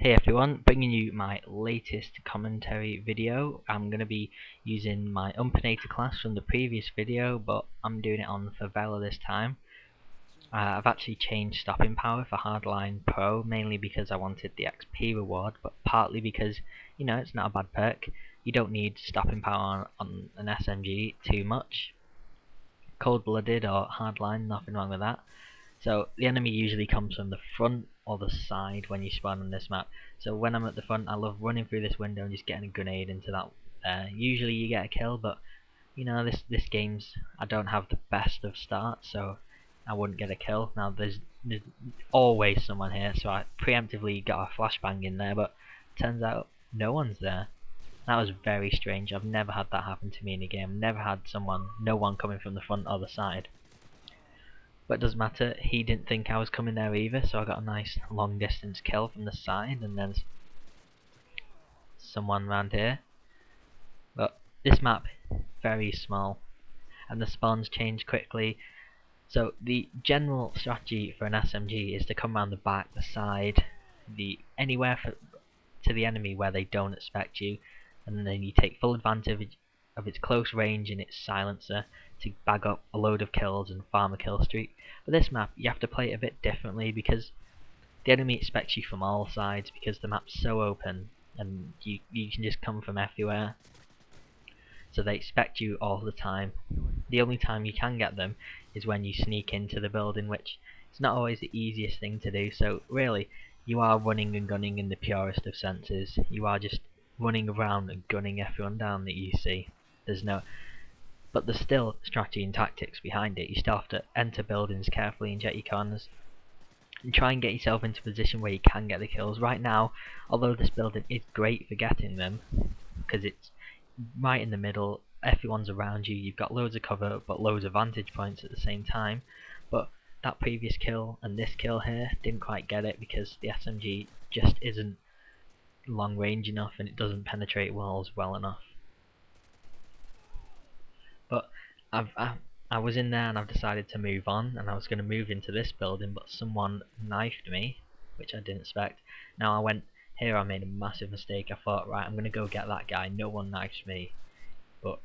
Hey everyone, bringing you my latest commentary video. I'm going to be using my Umpinator class from the previous video, but I'm doing it on Favela this time. I've actually changed stopping power for Hardline Pro, mainly because I wanted the XP reward, but partly because, it's not a bad perk. You don't need stopping power on an SMG too much. Cold-blooded or hardline, nothing wrong with that. So the enemy usually comes from the front or the side when you spawn on this map. So when I'm at the front, I love running through this window and just getting a grenade into that. Usually you get a kill, but this game's I don't have the best of starts, so I wouldn't get a kill. Now there's always someone here, so I preemptively got a flashbang in there, but turns out no one's there. That was very strange. I've never had that happen to me in a game. Never had no one coming from the front or the side. But it doesn't matter, he didn't think I was coming there either, so I got a nice long distance kill from the side, and then someone around here. But this map, very small, and the spawns change quickly. So the general strategy for an SMG is to come around the back, the side, anywhere to the enemy where they don't expect you, and then you take full advantage of its close range and its silencer to bag up a load of kills and farm a kill streak. But this map, you have to play it a bit differently because the enemy expects you from all sides because the map's so open and you can just come from everywhere. So they expect you all the time. The only time you can get them is when you sneak into the building, which is not always the easiest thing to do. So really, you are running and gunning in the purest of senses. You are just running around and gunning everyone down that you see. But there's still strategy and tactics behind it. You still have to enter buildings carefully and check your corners and try and get yourself into a position where you can get the kills. Right now, although this building is great for getting them, because it's right in the middle, everyone's around you, you've got loads of cover but loads of vantage points at the same time. But that previous kill and this kill here didn't quite get it because the SMG just isn't long range enough and it doesn't penetrate walls well enough. But I was in there and I've decided to move on, and I was going to move into this building, but someone knifed me, which I didn't expect. Now I went here, I made a massive mistake. I thought, right, I'm going to go get that guy, no one knifes me. But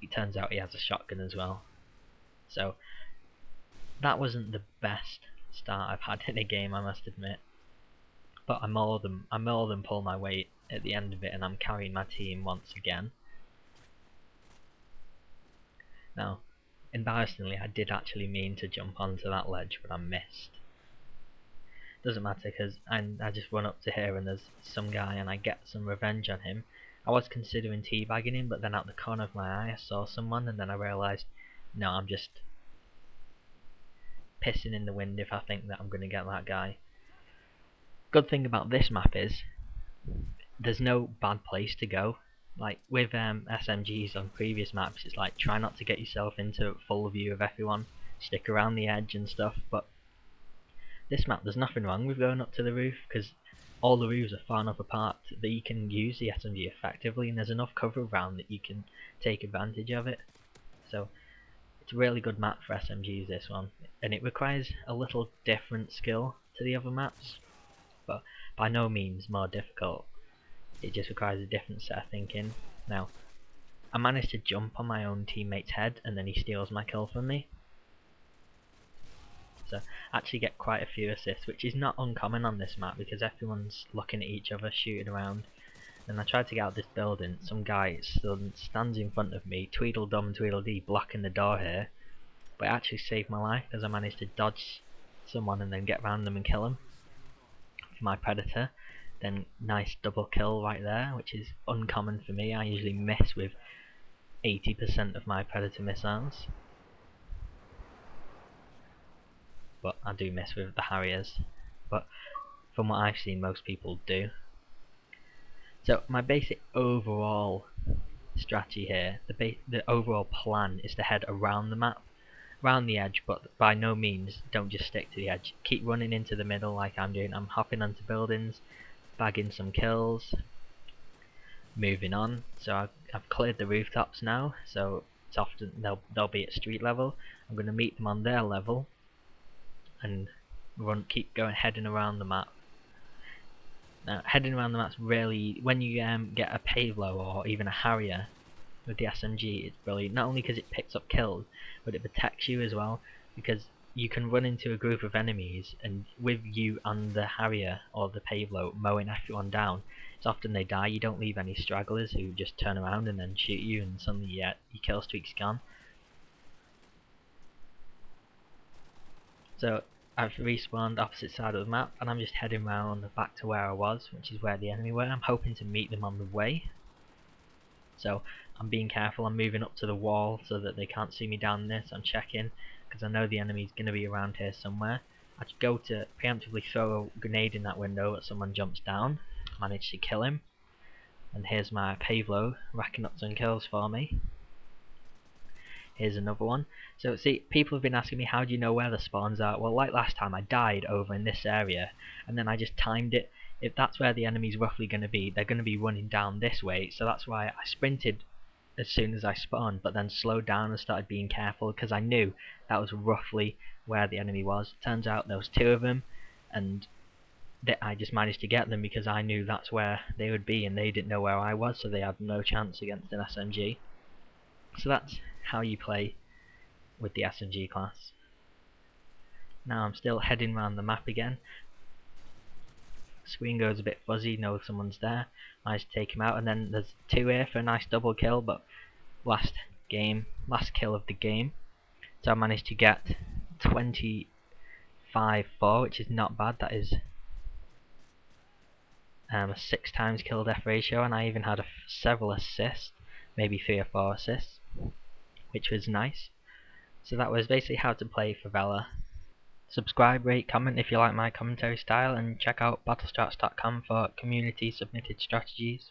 it turns out he has a shotgun as well. So that wasn't the best start I've had in a game, I must admit. But I more than pull my weight at the end of it, and I'm carrying my team once again. Now, embarrassingly, I did actually mean to jump onto that ledge, but I missed. Doesn't matter because I just run up to here and there's some guy and I get some revenge on him. I was considering teabagging him, but then out the corner of my eye I saw someone, and then I realised, no, I'm just pissing in the wind if I think that I'm going to get that guy. Good thing about this map is there's no bad place to go. Like with SMGs on previous maps, it's like try not to get yourself into full view of everyone, stick around the edge and stuff. But this map, there's nothing wrong with going up to the roof because all the roofs are far enough apart that you can use the SMG effectively, and there's enough cover around that you can take advantage of it. So it's a really good map for SMGs, this one, and it requires a little different skill to the other maps, but by no means more difficult. It just requires a different set of thinking. Now, I managed to jump on my own teammate's head and then he steals my kill from me. So I actually get quite a few assists, which is not uncommon on this map because everyone's looking at each other, shooting around. And I tried to get out of this building, some guy stands in front of me, Tweedledum Tweedledee, blocking the door here. But it actually saved my life because I managed to dodge someone and then get around them and kill him for my predator. Then nice double kill right there, which is uncommon for me. I usually miss with 80% of my predator missiles, but I do miss with the Harriers. But from what I've seen, most people do. So my basic overall strategy here, the overall plan is to head around the map, around the edge, but by no means don't just stick to the edge. Keep running into the middle like I'm doing. I'm hopping onto buildings, bagging some kills, moving on. So I've cleared the rooftops now, so it's often they'll be at street level. I'm going to meet them on their level and keep heading around the map. Now, heading around the map's really, when you get a Pavlo or even a Harrier with the SMG, it's brilliant. Not only because it picks up kills, but it protects you as well, because you can run into a group of enemies, and with you and the Harrier or the Pavlo mowing everyone down, it's often they die. You don't leave any stragglers who just turn around and then shoot you, and suddenly your kill streak's gone. So I've respawned opposite side of the map, and I'm just heading round back to where I was, which is where the enemy were. I'm hoping to meet them on the way. So I'm being careful, I'm moving up to the wall so that they can't see me down this. I'm checking, because I know the enemy's going to be around here somewhere. I go to preemptively throw a grenade in that window, but someone jumps down. Manage to kill him. And here's my Pavlo, racking up some kills for me. Here's another one. So see, people have been asking me, how do you know where the spawns are? Well, like last time, I died over in this area, and then I just timed it. If that's where the enemy's roughly going to be, they're going to be running down this way, so that's why I sprinted as soon as I spawned, but then slowed down and started being careful, because I knew that was roughly where the enemy was. Turns out there was two of them, and I just managed to get them because I knew that's where they would be, and they didn't know where I was, so they had no chance against an SMG. So that's how you play with the SMG class. Now I'm still heading around the map again. Screen goes a bit fuzzy, know someone's there. Managed to take him out, and then there's two here for a nice double kill, but last kill of the game. So I managed to get 25-4, which is not bad. That is a 6 times kill death ratio, and I even had several assists, maybe 3 or 4 assists, which was nice. So that was basically how to play Favela. Subscribe, rate, comment if you like my commentary style, and check out battlestrats.com for community submitted strategies.